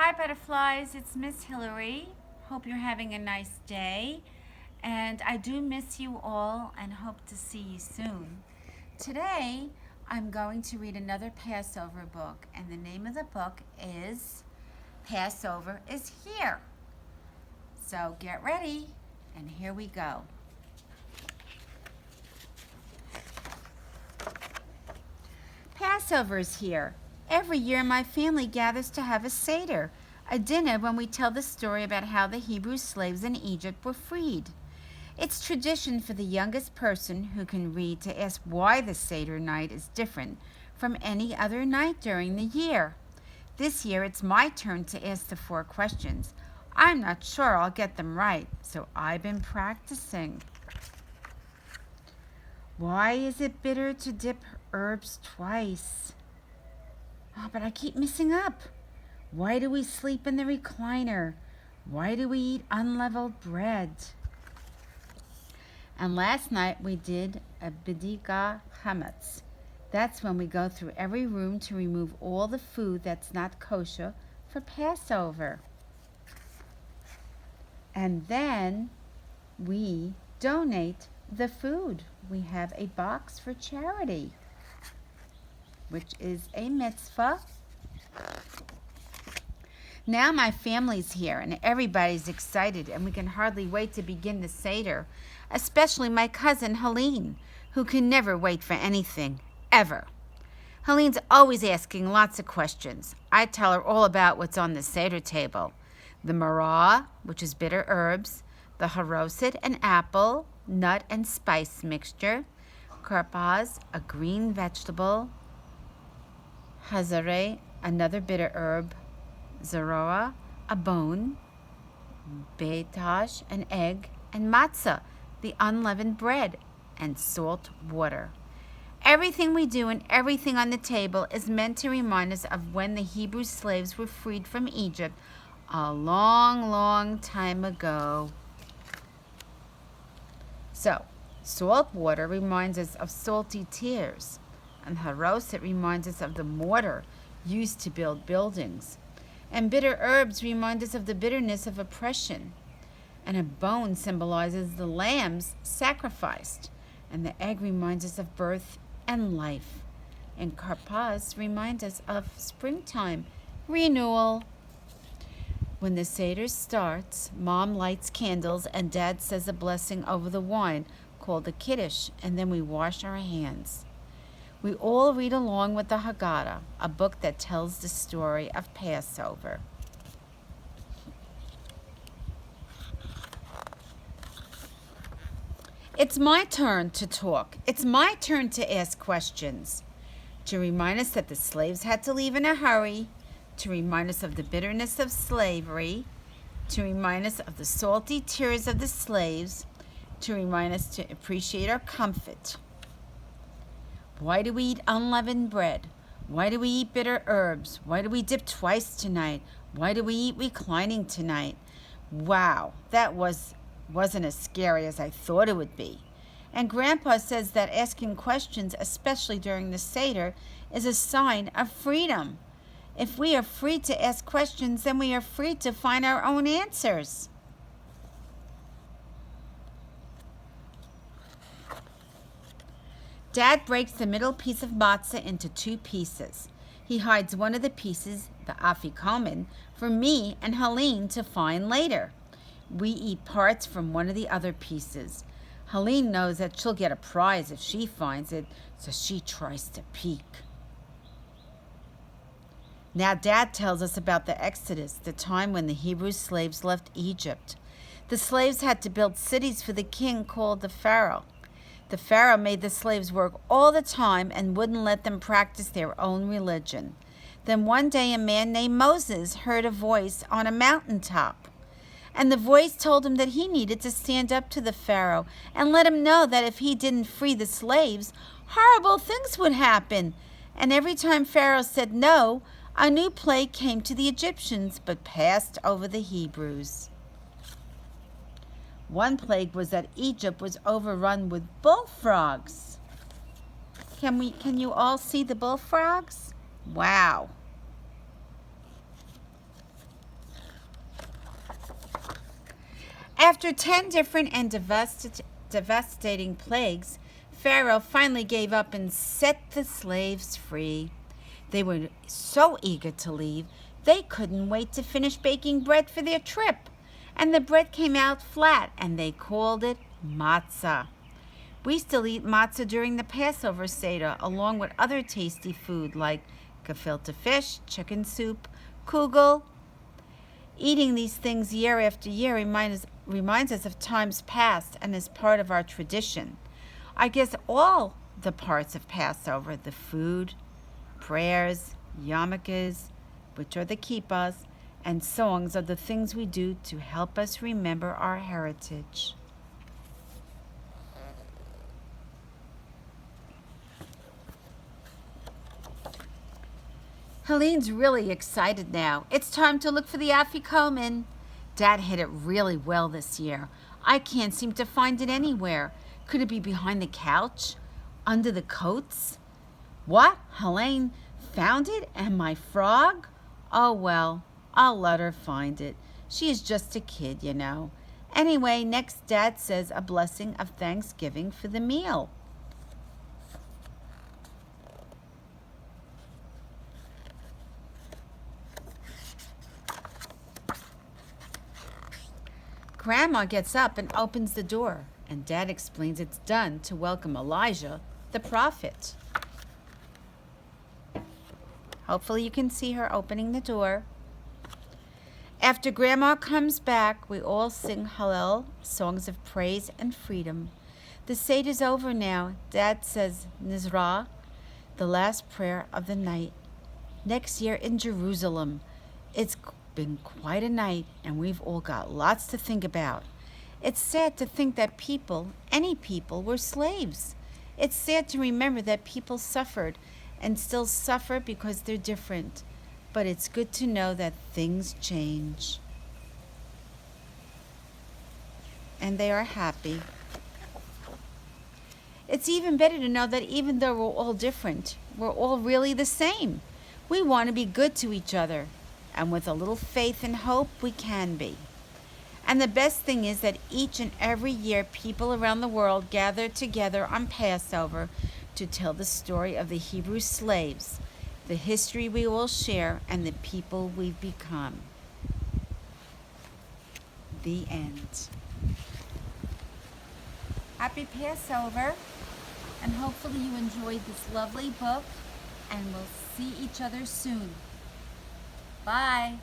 Hi butterflies, it's Miss Hillary. Hope you're having a nice day. And I do miss you all and hope to see you soon. Today I'm going to read another Passover book, and the name of the book is Passover is Here. So get ready, and here we go. Passover is here. Every year my family gathers to have a Seder, a dinner when we tell the story about how the Hebrew slaves in Egypt were freed. It's tradition for the youngest person who can read to ask why the Seder night is different from any other night during the year. This year it's my turn to ask the 4 questions. I'm not sure I'll get them right, so I've been practicing. Why is it bitter to dip herbs twice? Oh, but I keep messing up. Why do we sleep in the recliner? Why do we eat unleavened bread? And last night we did a bidika chametz. That's when we go through every room to remove all the food that's not kosher for Passover. And then we donate the food. We have a box for charity, which is a mitzvah. Now my family's here and everybody's excited, and we can hardly wait to begin the Seder, especially my cousin Helene, who can never wait for anything, ever. Helene's always asking lots of questions. I tell her all about what's on the Seder table. The marah, which is bitter herbs, the haroset, an apple, nut and spice mixture, karpaz, a green vegetable, hazare, another bitter herb, zaroa, a bone, beitash, an egg, and matzah, the unleavened bread, and salt water. Everything we do and everything on the table is meant to remind us of when the Hebrew slaves were freed from Egypt a long, long time ago. So, salt water reminds us of salty tears, and haroset reminds us of the mortar used to build buildings. And bitter herbs remind us of the bitterness of oppression. And a bone symbolizes the lambs sacrificed. And the egg reminds us of birth and life. And karpaz reminds us of springtime, renewal. When the Seder starts, Mom lights candles and Dad says a blessing over the wine called a kiddush, and then we wash our hands. We all read along with the Haggadah, a book that tells the story of Passover. It's my turn to talk. It's my turn to ask questions. To remind us that the slaves had to leave in a hurry, to remind us of the bitterness of slavery, to remind us of the salty tears of the slaves, to remind us to appreciate our comfort. Why do we eat unleavened bread? Why do we eat bitter herbs? Why do we dip twice tonight? Why do we eat reclining tonight? Wow, that wasn't as scary as I thought it would be. And Grandpa says that asking questions, especially during the Seder, is a sign of freedom. If we are free to ask questions, then we are free to find our own answers. Dad breaks the middle piece of matzah into 2 pieces. He hides one of the pieces, the afikomen, for me and Helene to find later. We eat parts from one of the other pieces. Helene knows that she'll get a prize if she finds it, so she tries to peek. Now Dad tells us about the Exodus, the time when the Hebrew slaves left Egypt. The slaves had to build cities for the king called the Pharaoh. The Pharaoh made the slaves work all the time and wouldn't let them practice their own religion. Then one day a man named Moses heard a voice on a mountaintop. And the voice told him that he needed to stand up to the Pharaoh and let him know that if he didn't free the slaves, horrible things would happen. And every time Pharaoh said no, a new plague came to the Egyptians but passed over the Hebrews. One plague was that Egypt was overrun with bullfrogs. Can you all see the bullfrogs? Wow. After 10 different and devastating plagues, Pharaoh finally gave up and set the slaves free. They were so eager to leave, they couldn't wait to finish baking bread for their trip. And the bread came out flat, and they called it matzah. We still eat matzah during the Passover Seder, along with other tasty food like gefilte fish, chicken soup, kugel. Eating these things year after year reminds us of times past and is part of our tradition. I guess all the parts of Passover, the food, prayers, yarmulkes, which are the kippahs, and songs are the things we do to help us remember our heritage. Helene's really excited now. It's time to look for the afikoman. Dad hid it really well this year. I can't seem to find it anywhere. Could it be behind the couch? Under the coats? What? Helene found it? And my frog? Oh well, I'll let her find it. She is just a kid, you know. Anyway, next Dad says a blessing of Thanksgiving for the meal. Grandma gets up and opens the door, and Dad explains it's done to welcome Elijah, the prophet. Hopefully you can see her opening the door. After Grandma comes back, we all sing Hallel, songs of praise and freedom. The Seder's over now. Dad says Nizra, the last prayer of the night. Next year in Jerusalem. It's been quite a night, and we've all got lots to think about. It's sad to think that any people, were slaves. It's sad to remember that people suffered and still suffer because they're different. But it's good to know that things change. And they are happy. It's even better to know that even though we're all different, we're all really the same. We want to be good to each other. And with a little faith and hope, we can be. And the best thing is that each and every year, people around the world gather together on Passover to tell the story of the Hebrew slaves, the history we all share, and the people we've become. The end. Happy Passover, and hopefully you enjoyed this lovely book, and we'll see each other soon. Bye.